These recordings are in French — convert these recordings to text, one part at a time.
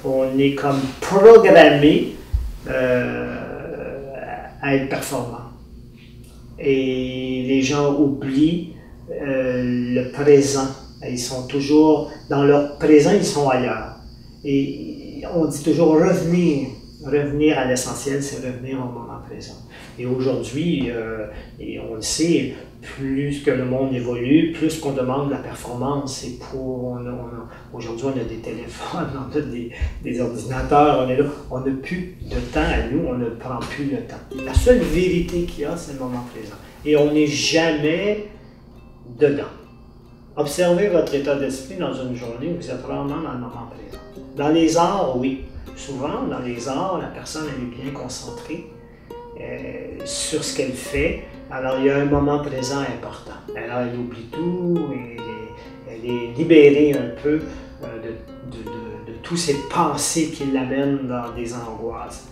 On est comme programmé à être performant. Et les gens oublient le présent. Ils sont toujours dans leur présent, ils sont ailleurs. Et on dit toujours revenir à l'essentiel, c'est revenir au moment présent. Et aujourd'hui, et on le sait, plus que le monde évolue, plus qu'on demande de la performance. Et aujourd'hui, on a des téléphones, on a des ordinateurs, on est là. On n'a plus de temps à nous, on ne prend plus le temps. La seule vérité qu'il y a, c'est le moment présent. Et on n'est jamais dedans. Observez votre état d'esprit dans une journée, vous êtes vraiment dans le moment présent. Dans les arts, oui. Souvent, dans les arts, la personne elle est bien concentrée sur ce qu'elle fait. Alors, il y a un moment présent important. Alors, elle oublie tout et elle est libérée un peu de toutes ces pensées qui l'amènent dans des angoisses.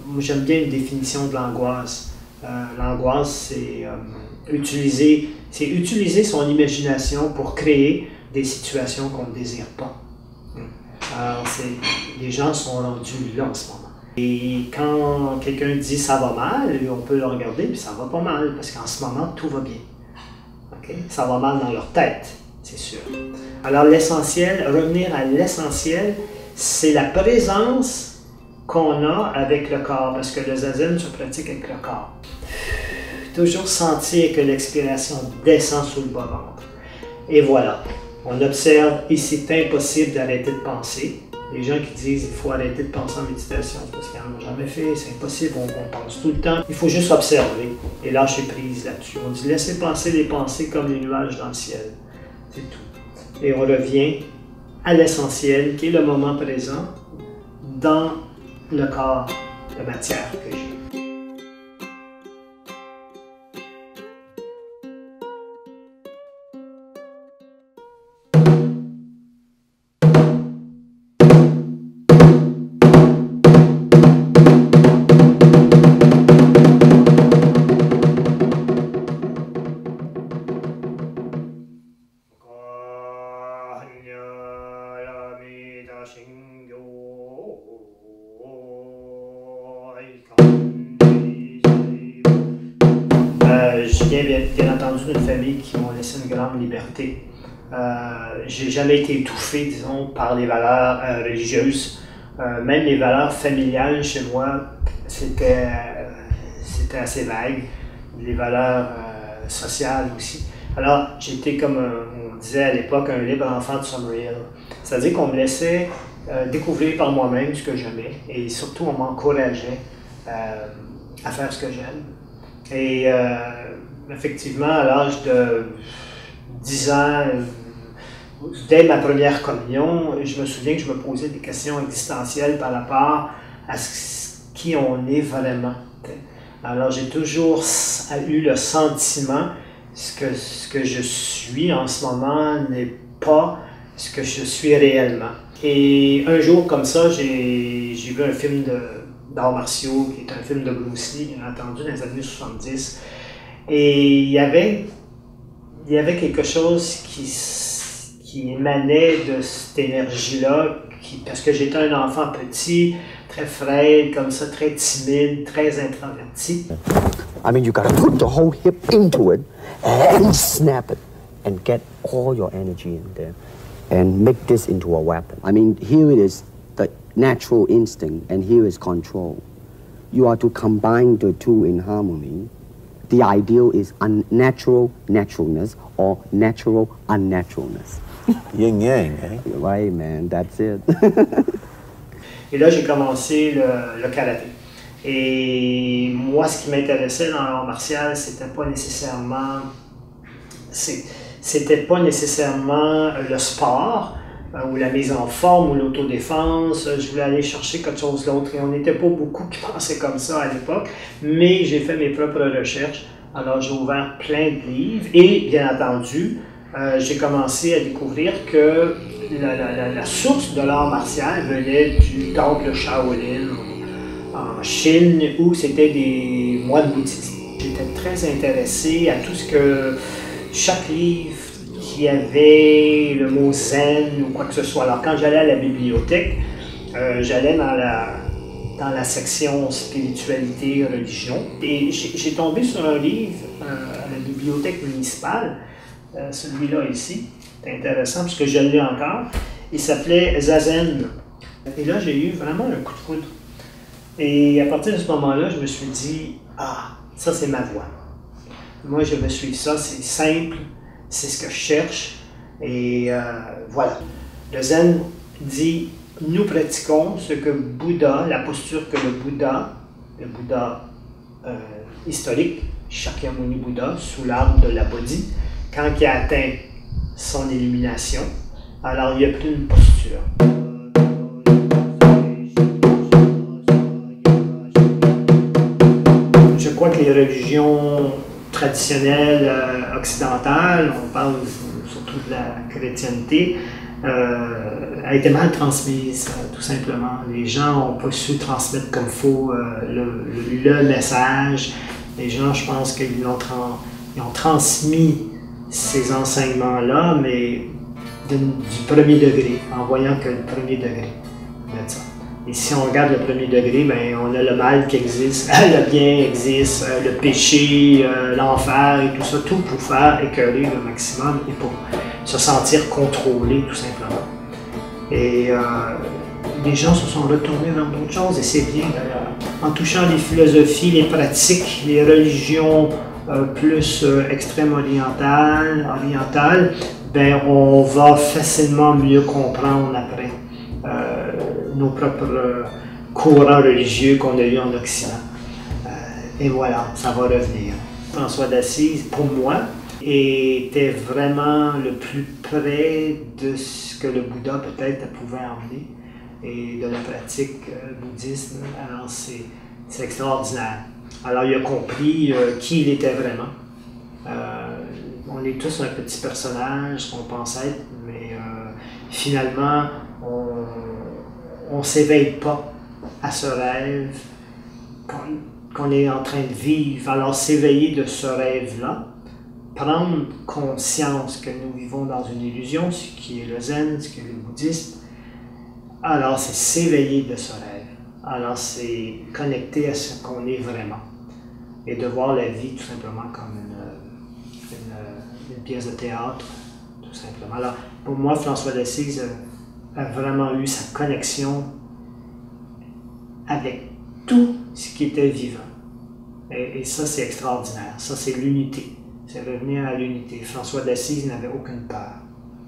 Moi, j'aime bien une définition de l'angoisse. L'angoisse, c'est utiliser son imagination pour créer des situations qu'on ne désire pas. Alors, les gens sont rendus là en ce moment. Et quand quelqu'un dit ça va mal, on peut le regarder, puis ça va pas mal, parce qu'en ce moment, tout va bien. Okay? Ça va mal dans leur tête, c'est sûr. Alors l'essentiel, revenir à l'essentiel, c'est la présence qu'on a avec le corps, parce que le zazen se pratique avec le corps. Toujours sentir que l'expiration descend sous le bas-ventre. Et voilà, on observe, et c'est impossible d'arrêter de penser. Les gens qui disent qu'il faut arrêter de penser en méditation, c'est parce qu'ils n'en ont jamais fait, c'est impossible, on pense tout le temps. Il faut juste observer et lâcher prise là-dessus. On dit laissez passer les pensées comme les nuages dans le ciel. C'est tout. Et on revient à l'essentiel qui est le moment présent dans le corps de matière que j'ai. Je viens bien entendu d'une famille qui m'ont laissé une grande liberté. J'ai jamais été étouffé, disons, par les valeurs religieuses. Même les valeurs familiales chez moi, c'était assez vague. Les valeurs sociales aussi. Alors, j'étais comme, on disait à l'époque, un libre enfant de Summerhill. C'est-à-dire qu'on me laissait découvrir par moi-même ce que j'aimais et surtout on m'encourageait à faire ce que j'aime. Et effectivement, à l'âge de 10 ans, dès ma première communion, je me souviens que je me posais des questions existentielles par rapport à qui on est vraiment. Alors j'ai toujours eu le sentiment que ce que je suis en ce moment n'est pas ce que je suis réellement. Et un jour comme ça, j'ai vu un film d'arts martiaux, qui est un film de Bruce Lee, bien entendu, dans les années 70. Et il y avait quelque chose qui émanait de cette énergie-là, parce que j'étais un enfant petit, très frêle, comme ça, très timide, très introverti. I mean, you gotta put the whole hip into it and snap it and get all your energy in there and make this into a weapon. I mean, here it is the natural instinct and here is control. You are to combine the two in harmony. The ideal is unnatural naturalness or natural unnaturalness. Yin yang, eh? Right, man, that's it. Et là, j'ai commencé le karaté. Et moi, ce qui m'intéressait dans l'art martial, c'était pas nécessairement le sport, ou la mise en forme, ou l'autodéfense. Je voulais aller chercher quelque chose d'autre. Et on n'était pas beaucoup qui pensaient comme ça à l'époque, mais j'ai fait mes propres recherches. Alors, j'ai ouvert plein de livres et, bien entendu, j'ai commencé à découvrir que la source de l'art martial venait du temple Shaolin en Chine, où c'était des moines bouddhistes. J'étais très intéressé à tout ce que chaque livre qui avait le mot zen ou quoi que ce soit. Alors, quand j'allais à la bibliothèque, j'allais dans la section spiritualité, religion, et j'ai tombé sur un livre à la bibliothèque municipale, celui-là ici. C'est intéressant parce que je l'ai encore. Il s'appelait Zazen. Et là, j'ai eu vraiment un coup de foudre. Et à partir de ce moment-là, je me suis dit, ah, ça c'est ma voie. Moi, je vais suivre ça, c'est simple, c'est ce que je cherche. Et voilà. Le Zen dit, nous pratiquons ce que Bouddha, la posture que le Bouddha historique, Shakyamuni Bouddha, sous l'arbre de la Bodhi, quand il a atteint son illumination, alors il n'y a plus une posture. Je crois que les religions traditionnelles occidentales, on parle surtout de la chrétienté, a été mal transmise, tout simplement. Les gens n'ont pas su transmettre comme il faut le message. Les gens, je pense qu'ils ont transmis ces enseignements-là, mais du premier degré, en voyant que le premier degré de ça. Et si on regarde le premier degré, ben, on a le mal qui existe, le bien existe, le péché, l'enfer et tout ça, tout pour faire écœurer le maximum et pour se sentir contrôlé, tout simplement. Et les gens se sont retournés vers d'autres choses, et c'est bien d'ailleurs. En touchant les philosophies, les pratiques, les religions plus extrême orientales, ben, on va facilement mieux comprendre après nos propres courants religieux qu'on a eus en Occident. Et voilà, ça va revenir. François d'Assise, pour moi, était vraiment le plus près de ce que le Bouddha peut-être pouvait emmener et de la pratique bouddhiste. Alors c'est extraordinaire. Alors il a compris qui il était vraiment. On est tous un petit personnage qu'on pense être, mais finalement on ne s'éveille pas à ce rêve qu'on est en train de vivre. Alors s'éveiller de ce rêve-là, prendre conscience que nous vivons dans une illusion, ce qui est le zen, ce qui est le bouddhisme, alors c'est s'éveiller de ce rêve. Alors c'est connecter à ce qu'on est vraiment. Et de voir la vie tout simplement comme une pièce de théâtre, tout simplement. Alors pour moi, François d'Assise a vraiment eu sa connexion avec tout ce qui était vivant. Et ça, c'est extraordinaire. Ça, c'est l'unité. C'est revenir à l'unité. François d'Assise n'avait aucune peur.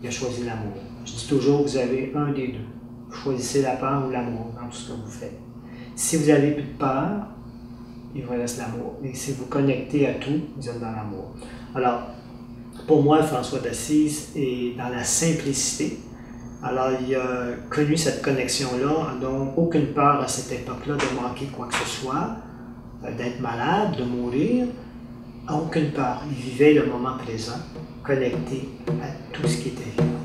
Il a choisi l'amour. Je dis toujours, vous avez un des deux. Vous choisissez la peur ou l'amour dans tout ce que vous faites. Si vous n'avez plus de peur, il vous reste l'amour. Et si vous connectez à tout, vous êtes dans l'amour. Alors, pour moi, François d'Assise est dans la simplicité. Alors, il a connu cette connexion-là, donc aucune peur à cette époque-là de manquer quoi que ce soit, d'être malade, de mourir. Aucune peur. Il vivait le moment présent, connecté à tout ce qui était vivant.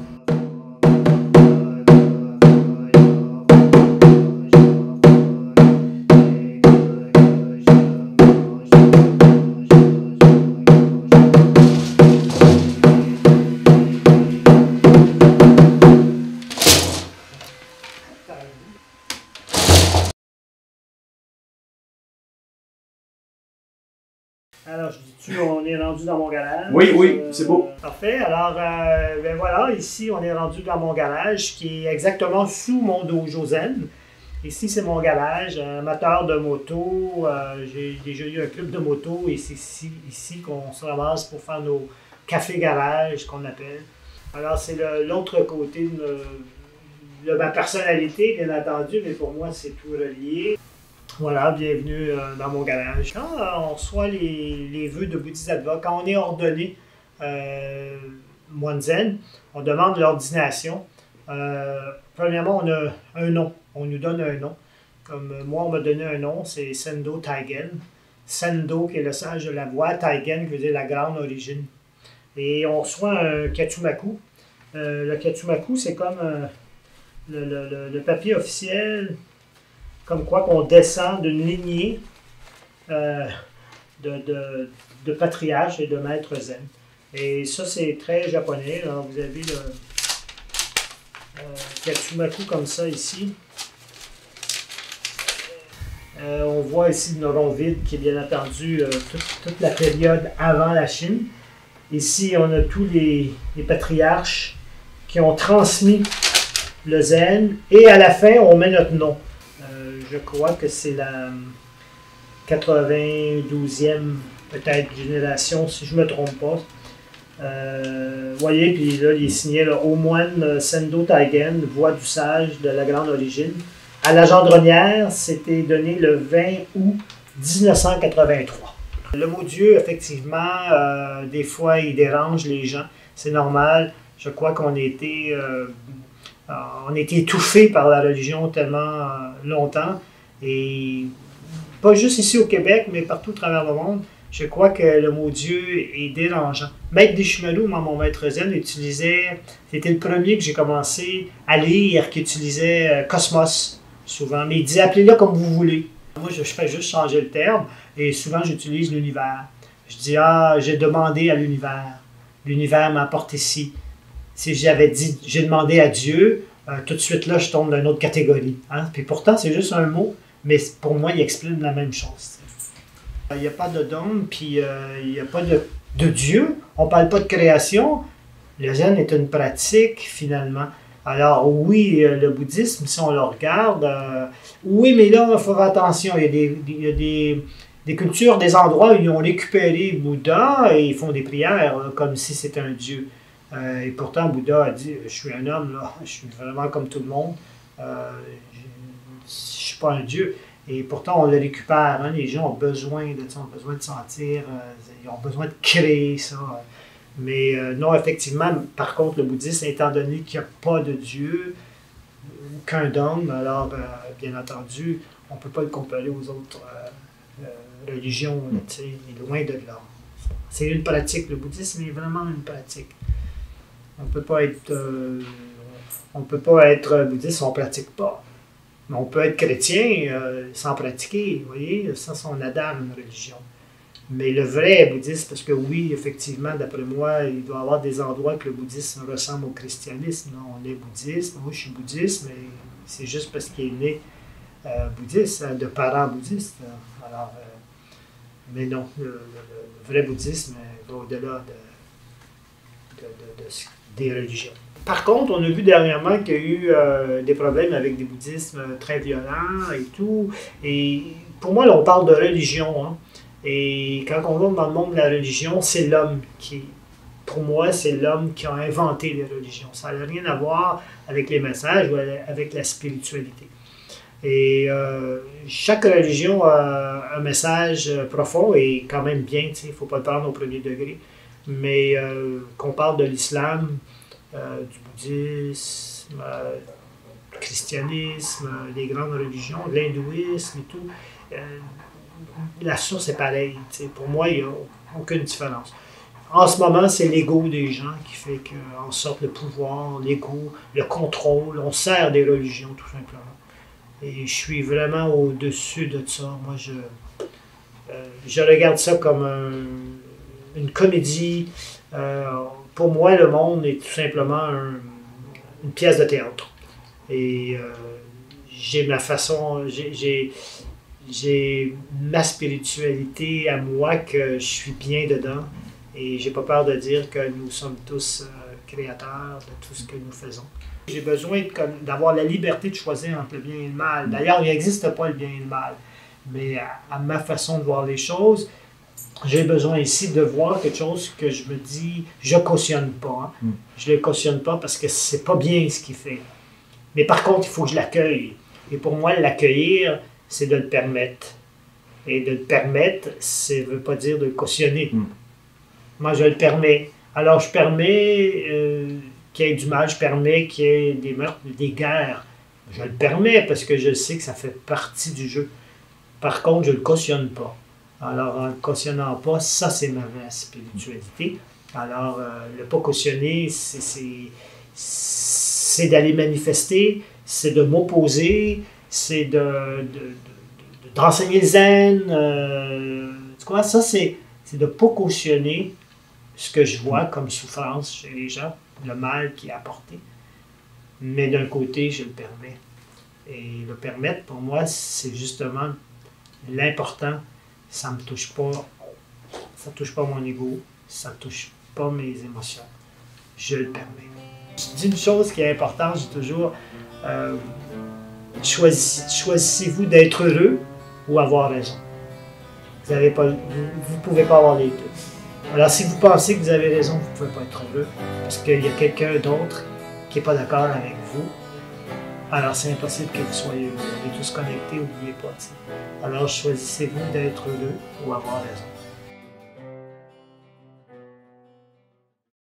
Alors, je dis-tu, on est rendu dans mon garage? Oui, c'est beau. Parfait. Alors, ben voilà, ici, on est rendu dans mon garage qui est exactement sous mon dojo zen. Ici, c'est mon garage, amateur de moto. J'ai déjà eu un club de moto et c'est ici qu'on se ramasse pour faire nos cafés-garages, qu'on appelle. Alors, c'est l'autre côté de ma personnalité, bien entendu, mais pour moi, c'est tout relié. Voilà, bienvenue dans mon garage. Quand on reçoit les vœux de Bodhisattva, quand on est ordonné moine zen, on demande l'ordination Premièrement, on a un nom. On nous donne un nom. Comme moi, on m'a donné un nom, c'est Sendo Taigen. Sendo, qui est le sage de la voix, Taigen, qui veut dire la grande origine. Et on reçoit un Katsumaku. Le Katsumaku, c'est comme le papier officiel, comme quoi qu'on descend d'une lignée de patriarches et de maîtres zen. Et ça, c'est très japonais. Alors, vous avez le Katsumaku comme ça ici. On voit ici le rond vide qui est bien entendu toute la période avant la Chine. Ici, on a tous les patriarches qui ont transmis le zen. Et à la fin, on met notre nom. Je crois que c'est la 92e peut-être génération, si je ne me trompe pas. Vous voyez, puis là, il est signé là, au moine Sendo Taigen, voix du sage de la grande origine. À la Gendronnière, c'était donné le 20 août 1983. Le mot Dieu, effectivement, des fois, il dérange les gens. C'est normal. Je crois qu'on a été étouffés par la religion tellement longtemps. Et pas juste ici au Québec, mais partout à travers le monde. Je crois que le mot Dieu est dérangeant. Maître Deschimelou, mon maître zen, utilisait, c'était le premier que j'ai commencé à lire, qui utilisait cosmos, souvent. Mais il dit, appelez-le comme vous voulez. Moi, je fais juste changer le terme, et souvent, j'utilise l'univers. Je dis, j'ai demandé à l'univers. L'univers m'apporte ici. Si j'avais dit, j'ai demandé à Dieu, tout de suite là, je tombe dans une autre catégorie. Hein? Puis pourtant, c'est juste un mot, mais pour moi, il exprime la même chose. Il n'y a pas de dôme, puis il n'y a pas de Dieu. On ne parle pas de création. Le zen est une pratique, finalement. Alors oui, le bouddhisme, si on le regarde, oui, mais là, il faut faire attention. Il y a des cultures, des endroits où ils ont récupéré Bouddha et ils font des prières là, comme si c'était un dieu. Et pourtant, Bouddha a dit, je suis un homme, là, je suis vraiment comme tout le monde. Je ne suis pas un dieu. Et pourtant, on le récupère. Hein? Les gens ont besoin de ça, ont besoin de sentir, ils ont besoin de créer ça. Mais non, effectivement, par contre, le bouddhisme, étant donné qu'il n'y a pas de Dieu, aucun dogme, alors, bien entendu, on ne peut pas le comparer aux autres religions. Il est loin de là. C'est une pratique. Le bouddhisme est vraiment une pratique. On ne peut pas être bouddhiste si on ne pratique pas. Mais on peut être chrétien sans pratiquer, vous voyez, ça, on adhère à une religion. Mais le vrai bouddhisme, parce que oui, effectivement, d'après moi, il doit y avoir des endroits que le bouddhisme ressemble au christianisme. Non, on est bouddhiste, moi je suis bouddhiste, mais c'est juste parce qu'il est né bouddhiste, de parents bouddhistes. Alors, mais non, le vrai bouddhisme va au-delà des religions. Par contre, on a vu dernièrement qu'il y a eu des problèmes avec des bouddhismes très violents et tout. Et pour moi, là, on parle de religion. Hein. Et quand on va dans le monde de la religion, c'est l'homme qui, pour moi, c'est l'homme qui a inventé les religions. Ça n'a rien à voir avec les messages ou avec la spiritualité. Et chaque religion a un message profond et quand même bien, il ne faut pas le prendre au premier degré. Mais qu'on parle de l'islam, du bouddhisme, du christianisme, des grandes religions, de l'hindouisme et tout, la source est pareille. Pour moi, il n'y a aucune différence. En ce moment, c'est l'ego des gens qui fait qu'en sorte le pouvoir, l'ego, le contrôle, on sert des religions tout simplement. Et je suis vraiment au-dessus de ça. Moi, je regarde ça comme une comédie. Pour moi, le monde est tout simplement une pièce de théâtre. Et j'ai ma façon, j'ai ma spiritualité à moi que je suis bien dedans. Et j'ai pas peur de dire que nous sommes tous créateurs de tout ce que nous faisons. J'ai besoin d'avoir la liberté de choisir entre le bien et le mal. D'ailleurs, il n'existe pas le bien et le mal. Mais à ma façon de voir les choses, j'ai besoin ici de voir quelque chose que je me dis, je ne cautionne pas. Hein. Je ne le cautionne pas parce que c'est pas bien ce qu'il fait. Mais par contre, il faut que je l'accueille. Et pour moi, l'accueillir, c'est de le permettre. Et de le permettre, ça ne veut pas dire de le cautionner. Moi, je le permets. Alors, je permets qu'il y ait du mal, je permets qu'il y ait des meurtres, des guerres. Je le permets parce que je sais que ça fait partie du jeu. Par contre, je ne le cautionne pas. Alors, en ne le cautionnant pas, ça, c'est ma vraie spiritualité. Alors, le pas cautionner, c'est d'aller manifester, c'est de m'opposer, c'est d'enseigner le zen. Tu vois, ça, c'est de ne pas cautionner ce que je vois comme souffrance chez les gens, le mal qui est apporté. Mais d'un côté, je le permets. Et le permettre, pour moi, c'est justement l'important. Ça ne me touche pas. Ça ne touche pas mon ego. Ça ne touche pas mes émotions. Je le permets. Je dis une chose qui est importante, j'ai toujours... choisissez-vous d'être heureux ou avoir raison. Vous ne pouvez pas avoir les deux. Alors, si vous pensez que vous avez raison, vous ne pouvez pas être heureux parce qu'il y a quelqu'un d'autre qui n'est pas d'accord avec vous. Alors, c'est impossible que vous soyez heureux. On est tous connectés, n'oubliez pas. T'sais. Alors, choisissez-vous d'être heureux ou avoir raison.